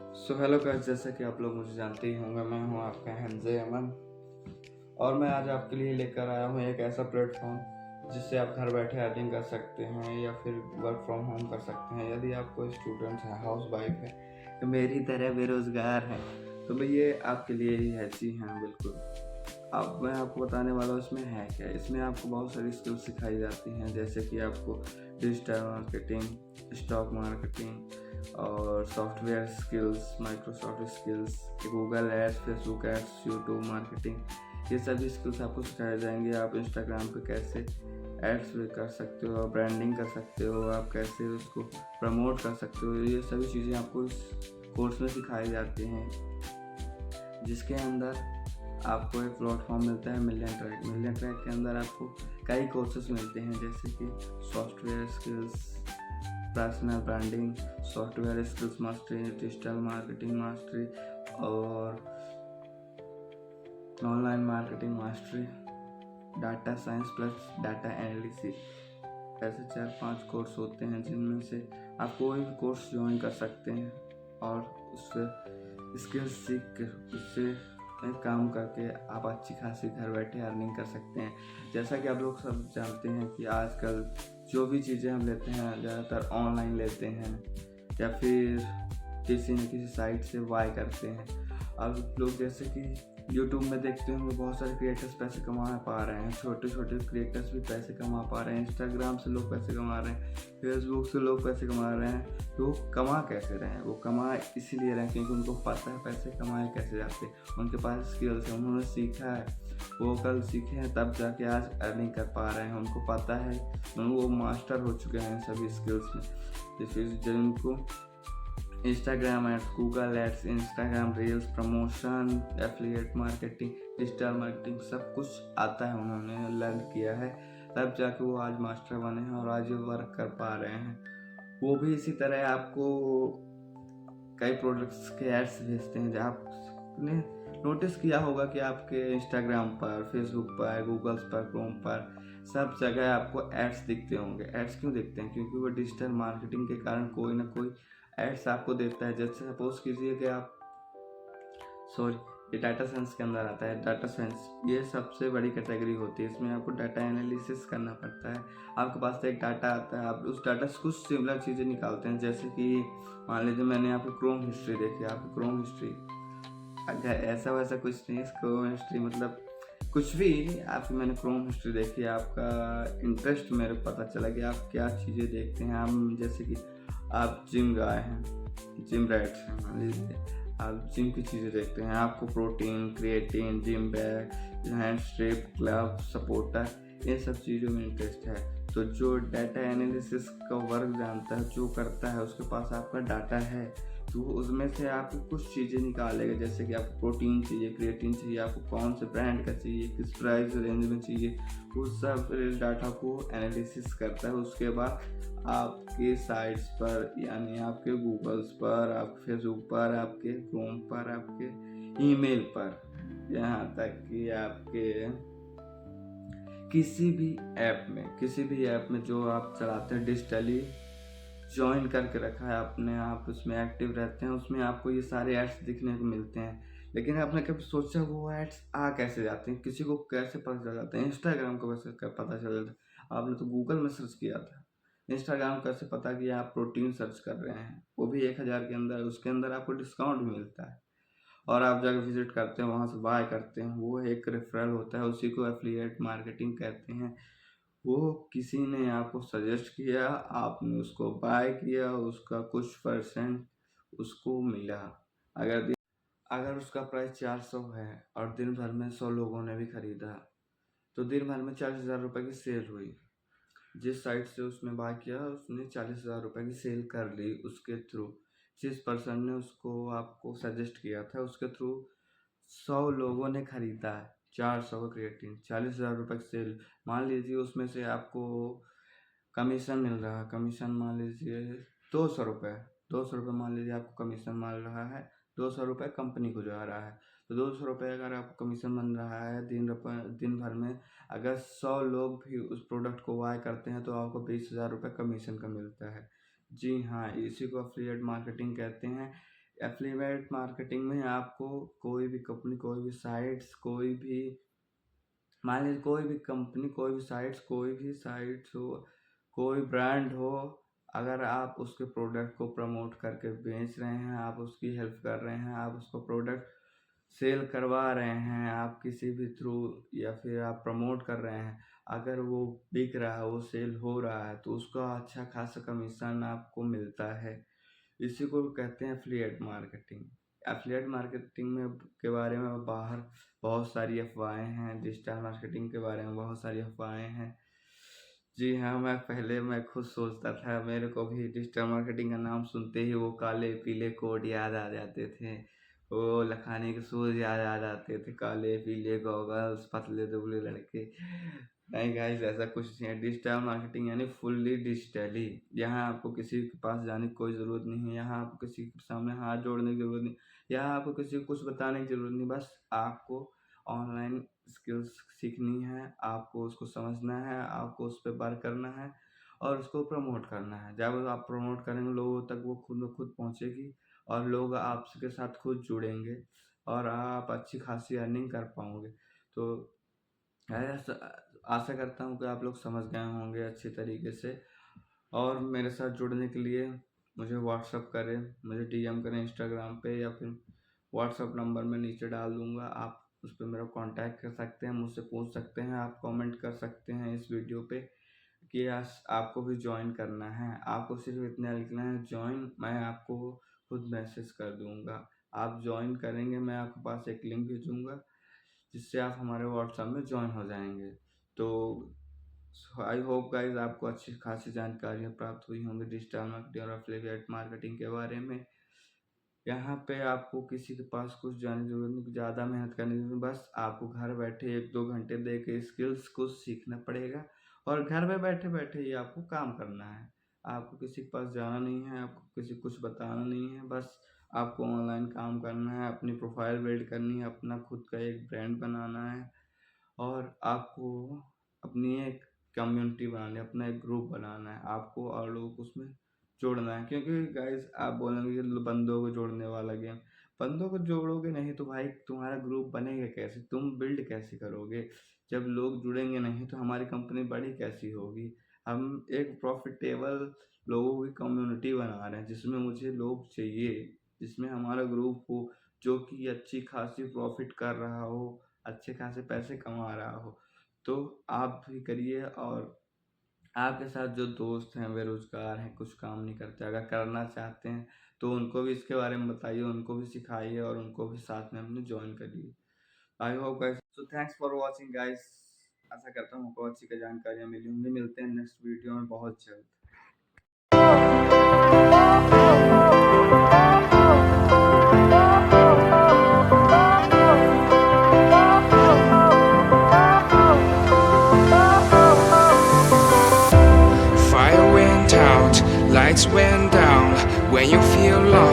Hello guys, जैसा कि आप लोग मुझे जानते ही होंगे, मैं हूं आपका हंजे अमन। और मैं आज आपके लिए लेकर आया हूं एक ऐसा प्लेटफॉर्म जिससे आप घर बैठे अर्निंग कर सकते हैं या फिर वर्क फ्रॉम होम कर सकते हैं। यदि आप कोई स्टूडेंट है, हाउस वाइफ है, तो मेरी तरह बेरोजगार हैं, तो भाई ये आपके लिए ही है। जी हाँ, बिल्कुल। अब मैं आपको बताने वाला हूँ इसमें है क्या। इसमें आपको बहुत सारी स्किल्स सिखाई जाती हैं, जैसे कि आपको डिजिटल मार्केटिंग, स्टॉक मार्केटिंग और software skills, Microsoft skills, Google ads, Facebook ads, YouTube marketing, ये सभी स्किल्स आपको सिखाए जाएंगे। आप इंस्टाग्राम पे कैसे एड्स कर सकते हो, ब्रांडिंग कर सकते हो, आप कैसे उसको प्रमोट कर सकते हो, ये सभी चीज़ें आपको इस कोर्स में सिखाई जाती हैं। जिसके अंदर आपको एक प्लेटफॉर्म मिलता है मिलियन ट्रैक के अंदर आपको कई कोर्सेज मिलते हैं, जैसे कि software skills, personal branding, software skills mastery, digital marketing mastery और online marketing mastery, data science plus data analysis. ऐसे 4-5 कोर्स होते हैं जिनमें से आप कोई भी कोर्स ज्वाइन कर सकते हैं और उससे स्किल्स सीख कर उससे काम करके आप अच्छी खासी घर बैठे अर्निंग कर सकते हैं। जैसा कि आप लोग सब जानते हैं कि आजकल जो भी चीज़ें हम लेते हैं ज़्यादातर ऑनलाइन लेते हैं या फिर किसी न किसी साइट से बाय करते हैं। अब लोग जैसे कि यूट्यूब में देखते होंगे बहुत सारे क्रिएटर्स पैसे कमा पा रहे हैं, छोटे छोटे क्रिएटर्स भी पैसे कमा पा रहे हैं, इंस्टाग्राम से लोग पैसे कमा रहे हैं, फेसबुक से लोग पैसे कमा रहे हैं। तो वो कमा कैसे रहे हैं? वो कमा इसीलिए रहे हैं क्योंकि उनको पता है पैसे कमाए कैसे जाते हैं, उनके पास स्किल्स है, उन्होंने सीखा है, वो कल सीखे हैं तब जाके आज अर्निंग कर पा रहे हैं। उनको पता है, वो मास्टर हो चुके हैं इन सभी स्किल्स में। जैसे जिनको Instagram ads, Google ads, Instagram reels, promotion, affiliate marketing, digital marketing सब कुछ आता है, उन्होंने लर्न किया है, तब जाके वो आज मास्टर बने हैं और आज वर्क कर पा रहे हैं। वो भी इसी तरह आपको कई प्रोडक्ट्स के एड्स भेजते हैं। जहाँ आपने नोटिस किया होगा कि आपके इंस्टाग्राम पर, फेसबुक पर, गूगल पर, क्रोम पर सब जगह आपको एड्स दिखते होंगे। एड्स क्यों दिखते हैं? क्योंकि वो डिजिटल मार्केटिंग के कारण कोई ना कोई एड्स आपको देता है। जैसे सपोज कीजिए कि आप ये डाटा साइंस के अंदर आता है। डाटा साइंस ये सबसे बड़ी कैटेगरी होती है, इसमें आपको डाटा एनालिसिस करना पड़ता है। आपके पास एक डाटा आता है, आप उस डाटा से कुछ सिमिलर चीज़ें निकालते हैं। जैसे कि मान लीजिए मैंने आपकी क्रोम हिस्ट्री देखी, आपकी क्रोम हिस्ट्री अगर ऐसा वैसा कुछ नहीं, क्रोम हिस्ट्री मतलब कुछ भी आपकी मैंने क्रोम हिस्ट्री देखी, आपका इंटरेस्ट मेरे को पता चला कि आप क्या चीज़ें देखते हैं। हम जैसे कि आप जिम गए हैं, जिम रैट्स हैं, मान लीजिए आप जिम की चीज़ें देखते हैं, आपको protein, creatine, gym bag, hand strip, glove, supporter, इन सब चीज़ों में इंटरेस्ट है। तो जो डाटा एनालिसिस का वर्क जानता है, जो करता है, उसके पास आपका डाटा है, तो उसमें से आपको कुछ चीज़ें निकालेगा। जैसे कि आपको प्रोटीन चाहिए, क्रिएटिन चाहिए, आपको कौन से ब्रांड का चाहिए, किस प्राइस रेंज में चाहिए, उस सब डाटा को एनालिसिस करता है। उसके बाद आपके साइट्स पर, यानी आपके गूगल्स पर, आपके फेसबुक पर, आपके क्रोम पर, आपके ईमेल पर, यहाँ तक कि आपके किसी भी ऐप में जो आप चलाते हैं डिजिटली ज्वाइन करके रखा है आपने, आप उसमें एक्टिव रहते हैं, उसमें आपको ये सारे एड्स दिखने को मिलते हैं। लेकिन आपने कभी सोचा वो एड्स आ कैसे जाते हैं, किसी को कैसे पता चल जाता है? इंस्टाग्राम को कैसे पता चल जाता है? आपने तो गूगल में सर्च किया था, इंस्टाग्राम कैसे पता कि आप प्रोटीन सर्च कर रहे हैं, वो भी 1000 के अंदर, उसके अंदर आपको डिस्काउंट भी मिलता है और आप जाकर विजिट करते हैं, वहाँ से बाय करते हैं। वो एक रेफरल होता है, उसी को एफिलिएट मार्केटिंग कहते हैं। वो किसी ने आपको सजेस्ट किया, आपने उसको बाय किया, उसका कुछ परसेंट उसको मिला। अगर अगर उसका प्राइस 400 है और दिन भर में 100 लोगों ने भी खरीदा, तो दिन भर में 40,000 रुपये की सेल हुई। जिस साइट से उसने बाय किया उसने 40,000 रुपये की सेल कर ली उसके थ्रू। जिस पर्सन ने उसको आपको सजेस्ट किया था उसके थ्रू 100 लोगों ने खरीदा है, 400 का क्रिएटिन, 40,000 रुपये की सेल। मान लीजिए उसमें से आपको कमीशन मिल रहा है, कमीशन मान लीजिए 200 रुपये, 200 रुपये मान लीजिए आपको कमीशन मिल रहा है, 200 रुपये कंपनी को जा रहा है। तो 200 रुपये अगर आपको कमीशन बन रहा है दिन भर में, अगर 100 लोग भी उस प्रोडक्ट को बाय करते हैं तो आपको 20,000 रुपये कमीशन का मिलता है। जी हाँ, इसी को एफिलिएट मार्केटिंग कहते हैं। एफिलिएट मार्केटिंग में आपको कोई भी कंपनी, कोई भी साइट्स, कोई भी मान लीजिए कोई भी कंपनी, कोई भी साइट्स हो, कोई ब्रांड हो, अगर आप उसके प्रोडक्ट को प्रमोट करके बेच रहे हैं, आप उसकी हेल्प कर रहे हैं, आप उसको प्रोडक्ट सेल करवा रहे हैं, आप किसी भी थ्रू, या फिर आप प्रमोट कर रहे हैं, अगर वो बिक रहा है, वो सेल हो रहा है, तो उसका अच्छा खासा कमीशन आपको मिलता है। इसी को कहते हैं एफिलिएट मार्केटिंग। एफिलिएट मार्केटिंग में के बारे में बाहर बहुत सारी अफवाहें हैं, डिजिटल मार्केटिंग के बारे में बहुत सारी अफवाहें हैं। जी हाँ, मैं खुद सोचता था, मेरे को भी डिजिटल मार्केटिंग का नाम सुनते ही वो काले पीले कोड याद आ जाते थे, वो लखानी के शूज याद आ जाते थे, काले पीले गॉगल्स, पतले दुबले लड़के। नहीं गाइस, ऐसा कुछ नहीं है। डिजिटल मार्केटिंग यानी फुल्ली डिजिटली। यहाँ आपको किसी के पास जाने की कोई ज़रूरत नहीं है, यहाँ आपको किसी के सामने हाथ जोड़ने की ज़रूरत नहीं, यहाँ आपको किसी को कुछ बताने की ज़रूरत नहीं। बस आपको ऑनलाइन स्किल्स सीखनी है, आपको उसको समझना है, आपको उस पर वर्क करना है और उसको प्रमोट करना है। जब आप प्रमोट करेंगे लोगों तक, वो खुद ब खुद पहुँचेगी और लोग आपके साथ खुद जुड़ेंगे और आप अच्छी खासी अर्निंग कर पाओगे। तो आशा करता हूँ कि आप लोग समझ गए होंगे अच्छी तरीके से, और मेरे साथ जुड़ने के लिए मुझे व्हाट्सअप करें, मुझे डीएम करें इंस्टाग्राम पे, या फिर व्हाट्सअप नंबर मैं नीचे डाल दूँगा, आप उस पर मेरा कांटेक्ट कर सकते हैं, मुझसे पूछ सकते हैं, आप कमेंट कर सकते हैं इस वीडियो पे कि आपको भी ज्वाइन करना है। आपको सिर्फ इतना लिखना है ज्वाइन, मैं आपको खुद मैसेज कर दूँगा। आप ज्वाइन करेंगे, मैं आपके पास एक लिंक भेजूँगा जिससे आप हमारे व्हाट्सएप में ज्वाइन हो जाएंगे। तो आई होप गाइज आपको अच्छी खासी जानकारियाँ प्राप्त हुई होंगी डिजिटल मार्केटिंग और एफिलिएट मार्केटिंग के बारे में। यहाँ पे आपको किसी के पास कुछ जाने की ज़रूरत नहीं, ज़्यादा मेहनत करने की ज़रूरत, बस आपको घर बैठे 1-2 घंटे दे के स्किल्स को सीखना पड़ेगा और घर में बैठे बैठे ही आपको काम करना है। आपको किसी के पास जाना नहीं है, आपको किसी को कुछ बताना नहीं है, बस आपको ऑनलाइन काम करना है, अपनी प्रोफाइल बिल्ड करनी है, अपना खुद का एक ब्रांड बनाना है और आपको अपनी एक कम्युनिटी बनानी है, अपना एक ग्रुप बनाना है आपको और लोगों को उसमें जोड़ना है। क्योंकि गाइस आप बोलेंगे कि बंदों को जोड़ने वाला गेम, बंदों को जोड़ोगे नहीं तो भाई तुम्हारा ग्रुप बनेगा कैसे, तुम बिल्ड कैसे करोगे? जब लोग जुड़ेंगे नहीं तो हमारी कंपनी बड़ी कैसी होगी? हम एक प्रॉफिटेबल लोगों की कम्युनिटी बना रहे हैं जिसमें मुझे लोग चाहिए, जिसमें हमारा ग्रुप हो जो कि अच्छी खासी प्रॉफिट कर रहा हो, अच्छे खासे पैसे कमा रहा हो। तो आप भी करिए, और आपके साथ जो दोस्त हैं बेरोजगार हैं, कुछ काम नहीं करते, अगर करना चाहते हैं तो उनको भी इसके बारे में बताइए, उनको भी सिखाइए और उनको भी साथ में अपने ज्वाइन करिए। I hope guys, so thanks for watching guys. आशा करता हूँ आपको अच्छी जानकारियाँ मिली होंगी। मिलते हैं नेक्स्ट वीडियो में बहुत जल्द। Fire went out, lights went down. When you feel lost